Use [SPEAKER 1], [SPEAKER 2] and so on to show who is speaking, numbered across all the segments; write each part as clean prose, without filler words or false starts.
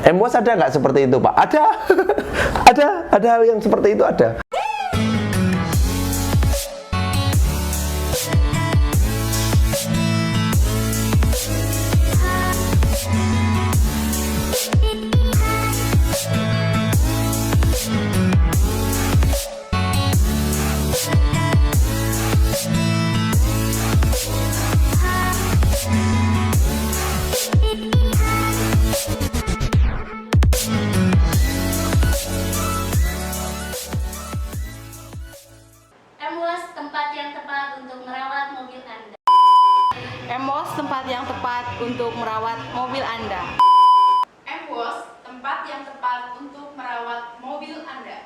[SPEAKER 1] MWOS ada nggak seperti itu, Pak? Ada. ada hal yang seperti itu ada.
[SPEAKER 2] MWOS tempat yang tepat untuk merawat mobil Anda.
[SPEAKER 3] MWOS tempat yang tepat untuk merawat mobil Anda.
[SPEAKER 4] MWOS tempat yang tepat untuk merawat mobil Anda.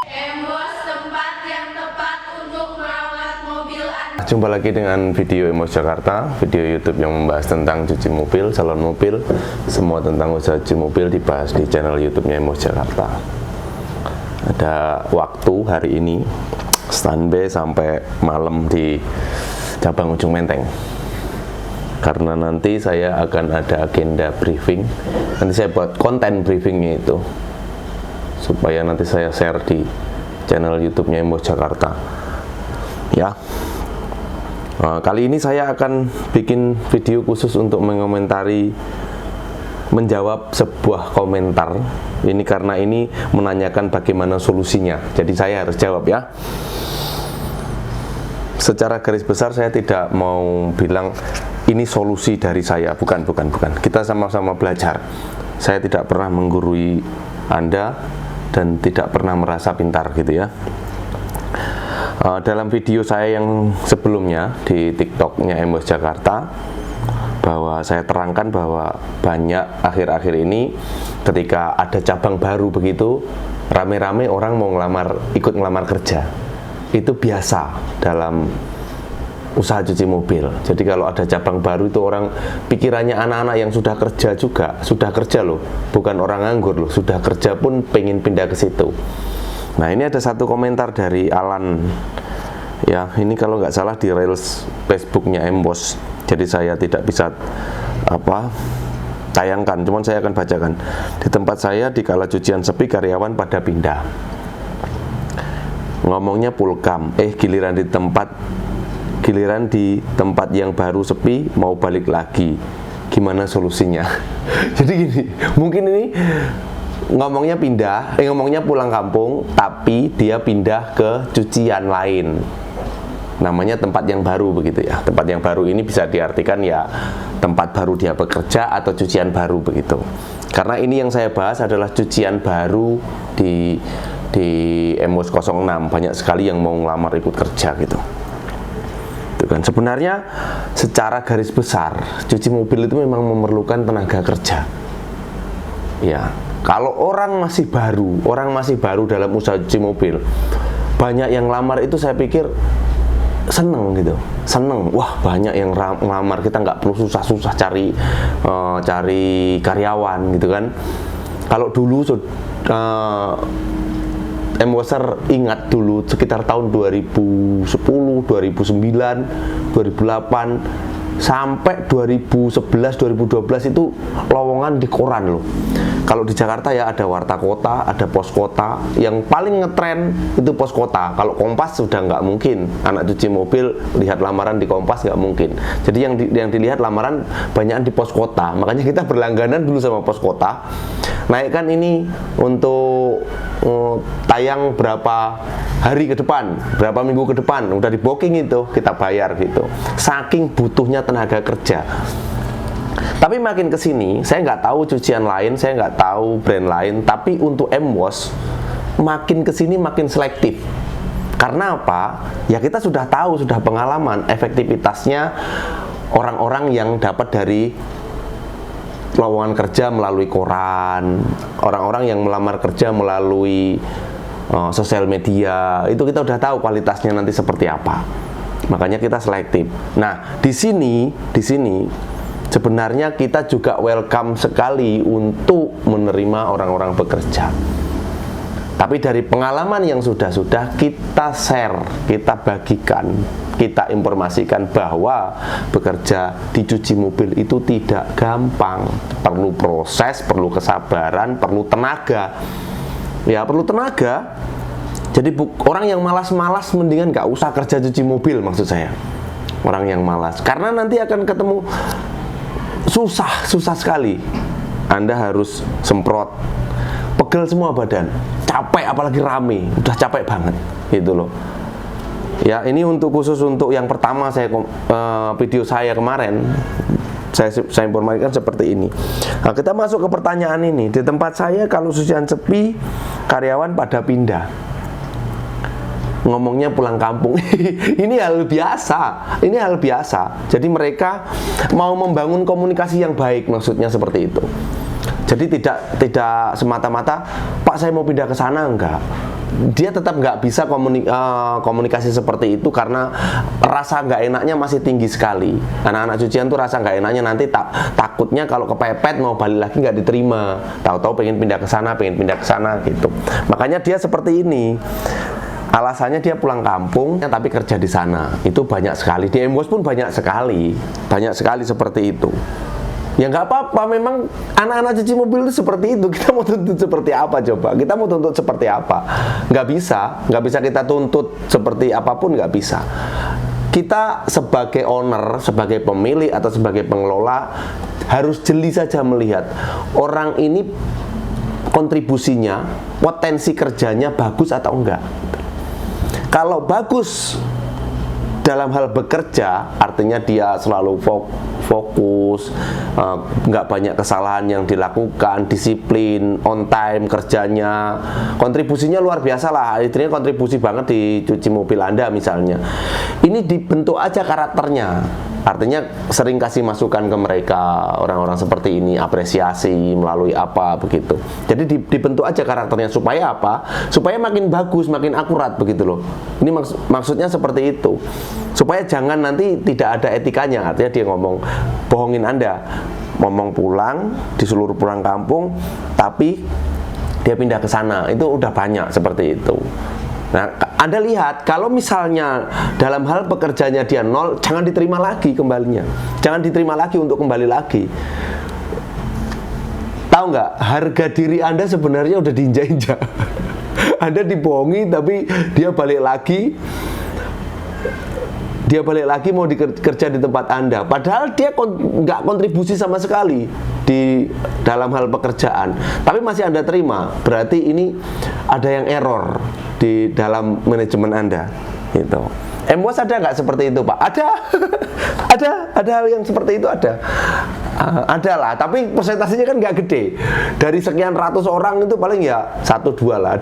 [SPEAKER 2] MWOS tempat yang tepat untuk merawat mobil Anda.
[SPEAKER 1] Jumpa lagi dengan video MWOS Jakarta, video YouTube yang membahas tentang cuci mobil, salon mobil, semua tentang usaha cuci mobil dibahas di channel YouTube-nya MWOS Jakarta. Ada waktu hari ini standby sampai malam di cabang Ujung Menteng, karena nanti saya akan ada agenda briefing. Nanti saya buat konten briefingnya itu supaya nanti saya share di channel YouTube-nya MWOS Jakarta ya. Kali ini saya akan bikin video khusus untuk menjawab sebuah komentar. Ini karena ini menanyakan bagaimana solusinya, jadi saya harus jawab ya. Secara garis besar saya tidak mau bilang ini solusi dari saya, bukan. Kita sama-sama belajar. Saya tidak pernah menggurui Anda dan tidak pernah merasa pintar gitu ya. Dalam video saya yang sebelumnya di TikTok-nya MWOS Jakarta, bahwa saya terangkan bahwa banyak akhir-akhir ini ketika ada cabang baru begitu, rame-rame orang mau ikut ngelamar kerja. Itu biasa dalam usaha cuci mobil. Jadi kalau ada cabang baru itu orang pikirannya anak-anak yang sudah kerja juga, sudah kerja loh, bukan orang nganggur loh, sudah kerja pun pengen pindah ke situ. Nah, ini ada satu komentar dari Alan ya, ini kalau nggak salah di reels Facebooknya MWOS, jadi saya tidak bisa tayangkan, cuman saya akan bacakan. Di tempat saya di kala cucian sepi karyawan pada pindah, ngomongnya pulkam, giliran di tempat yang baru sepi mau balik lagi, gimana solusinya? Jadi gini, mungkin ini ngomongnya pulang kampung, tapi dia pindah ke cucian lain, namanya tempat yang baru begitu ya. Tempat yang baru ini bisa diartikan ya tempat baru dia bekerja atau cucian baru begitu. Karena ini yang saya bahas adalah cucian baru di MWOS 06, banyak sekali yang mau ngelamar ikut kerja gitu. Itu kan sebenarnya secara garis besar cuci mobil itu memang memerlukan tenaga kerja. Ya, kalau orang masih baru dalam usaha cuci mobil, banyak yang lamar itu saya pikir seneng gitu, wah banyak yang ngelamar, kita nggak perlu susah-susah cari karyawan gitu kan. Kalau dulu MWOSer ingat dulu sekitar tahun 2010, 2009, 2008 sampai 2011, 2012 itu lowongan di koran loh. Kalau di Jakarta ya ada Warta Kota, ada Pos Kota. Yang paling ngetren itu Pos Kota. Kalau Kompas sudah nggak mungkin. Anak cuci mobil lihat lamaran di Kompas nggak mungkin. Jadi yang dilihat lamaran banyakan di Pos Kota. Makanya kita berlangganan dulu sama Pos Kota. Naikkan ini untuk tayang berapa hari ke depan, berapa minggu ke depan, udah di booking itu kita bayar gitu. Saking butuhnya tenaga kerja. Tapi makin kesini, saya nggak tahu cucian lain, saya nggak tahu brand lain, tapi untuk MWOS makin kesini makin selektif. Karena apa? Ya kita sudah tahu, sudah pengalaman efektivitasnya orang-orang yang dapat dari lowongan kerja melalui koran, orang-orang yang melamar kerja melalui sosial media, itu kita udah tahu kualitasnya nanti seperti apa. Makanya kita selektif. Nah, di sini sebenarnya kita juga welcome sekali untuk menerima orang-orang bekerja. Tapi dari pengalaman yang sudah-sudah kita share, kita bagikan, kita informasikan bahwa bekerja di cuci mobil itu tidak gampang. Perlu proses, perlu kesabaran, perlu tenaga. Ya, perlu tenaga. Jadi orang yang malas-malas mendingan gak usah kerja cuci mobil, maksud saya. Orang yang malas, karena nanti akan ketemu susah sekali. Anda harus semprot, pegel semua badan, capek, apalagi rame, udah capek banget gitu loh. Ya, ini khusus untuk yang pertama video saya kemarin. Saya informasikan seperti ini. Nah, kita masuk ke pertanyaan ini. Di tempat saya kalau cucian sepi, karyawan pada pindah. Ngomongnya pulang kampung. Ini hal biasa. Jadi mereka mau membangun komunikasi yang baik, maksudnya seperti itu. Jadi tidak semata-mata Pak saya mau pindah ke sana, enggak. Dia tetap nggak bisa komunikasi seperti itu karena rasa nggak enaknya masih tinggi sekali. Anak-anak cucian tuh rasa nggak enaknya nanti takutnya kalau kepepet mau balik lagi nggak diterima. Tahu-tahu pengen pindah ke sana gitu. Makanya dia seperti ini. Alasannya dia pulang kampung tapi kerja di sana. Itu banyak sekali. Di MWOS pun banyak sekali seperti itu. Ya nggak apa-apa, memang anak-anak cuci mobil itu seperti itu. Kita mau tuntut seperti apa coba? Kita mau tuntut seperti apa? Nggak bisa kita tuntut seperti apapun, nggak bisa. Kita sebagai owner, sebagai pemilik atau sebagai pengelola harus jeli saja melihat orang ini kontribusinya, potensi kerjanya bagus atau enggak. Kalau bagus dalam hal bekerja, artinya dia selalu fokus, nggak banyak kesalahan yang dilakukan, disiplin, on time kerjanya, kontribusinya luar biasa lah. Artinya kontribusi banget di cuci mobil Anda misalnya. Ini dibentuk aja karakternya. Artinya sering kasih masukan ke mereka, orang-orang seperti ini, apresiasi melalui apa begitu. Jadi dibentuk aja karakternya supaya apa? Supaya makin bagus, makin akurat begitu loh. Ini maksudnya seperti itu. Supaya jangan nanti tidak ada etikanya. Artinya dia ngomong bohongin Anda, ngomong pulang, disuruh pulang kampung, tapi dia pindah ke sana. Itu udah banyak seperti itu. Nah, Anda lihat, kalau misalnya dalam hal pekerjaannya dia nol, jangan diterima lagi kembalinya. Jangan diterima lagi untuk kembali lagi. Tahu nggak, harga diri Anda sebenarnya udah diinjak-injak. Anda dibohongi, tapi dia balik lagi mau kerja di tempat Anda. Padahal dia nggak kontribusi sama sekali di dalam hal pekerjaan, tapi masih Anda terima. Berarti ini ada yang error di dalam manajemen Anda gitu. MWOS ada nggak seperti itu, Pak? Ada hal yang seperti itu ada lah, tapi persentasenya kan nggak gede. Dari sekian ratus orang itu paling ya 1-2 lah,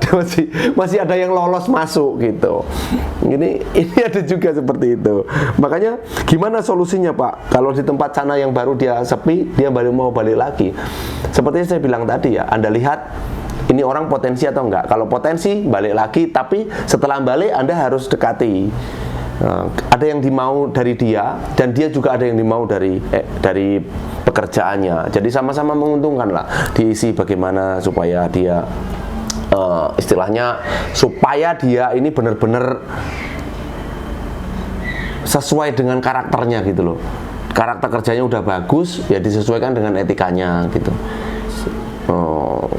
[SPEAKER 1] masih ada yang lolos masuk gitu. Ini ada juga seperti itu. Makanya gimana solusinya, Pak? Kalau di tempat sana yang baru dia sepi, dia baru mau balik lagi. Seperti yang saya bilang tadi ya, Anda lihat ini orang potensi atau enggak. Kalau potensi, balik lagi, tapi setelah balik Anda harus dekati. Ada yang dimau dari dia, dan dia juga ada yang dimau dari pekerjaannya. Jadi sama-sama menguntungkan lah. Diisi bagaimana supaya dia istilahnya supaya dia ini benar-benar sesuai dengan karakternya gitu loh. Karakter kerjanya udah bagus, ya disesuaikan dengan etikanya gitu.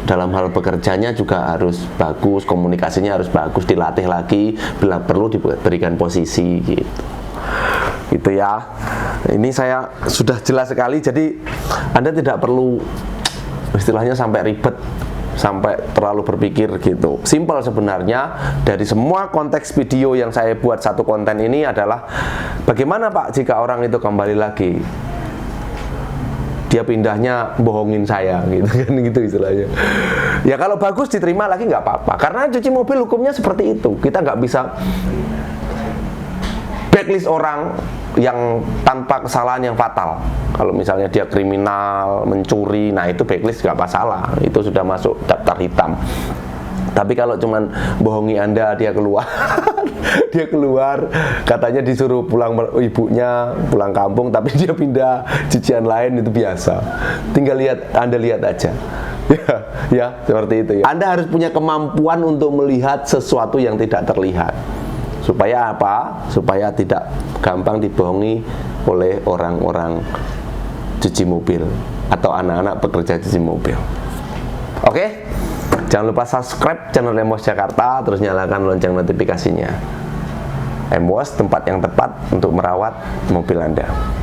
[SPEAKER 1] Dalam hal bekerjanya juga harus bagus, komunikasinya harus bagus, dilatih lagi, bila perlu diberikan posisi gitu ya. Ini saya sudah jelas sekali, jadi Anda tidak perlu istilahnya sampai ribet, sampai terlalu berpikir gitu. Simpel sebenarnya. Dari semua konteks video yang saya buat satu konten ini adalah bagaimana Pak jika orang itu kembali lagi, dia pindahnya bohongin saya gitu kan, gitu istilahnya. Ya kalau bagus diterima lagi nggak apa-apa, karena cuci mobil hukumnya seperti itu. Kita nggak bisa blacklist orang yang tanpa kesalahan yang fatal. Kalau misalnya dia kriminal, mencuri, nah itu blacklist nggak masalah, itu sudah masuk daftar hitam. Tapi kalau cuman bohongi Anda, dia keluar dia keluar katanya disuruh pulang ibunya pulang kampung, tapi dia pindah cucian lain, itu biasa. Tinggal Anda lihat aja Ya, seperti itu ya. Anda harus punya kemampuan untuk melihat sesuatu yang tidak terlihat. Supaya apa? Supaya tidak gampang dibohongi oleh orang-orang cuci mobil atau anak-anak pekerja cuci mobil. Oke? Jangan lupa subscribe channel Emos Jakarta, terus nyalakan lonceng notifikasinya. Emos, tempat yang tepat untuk merawat mobil Anda.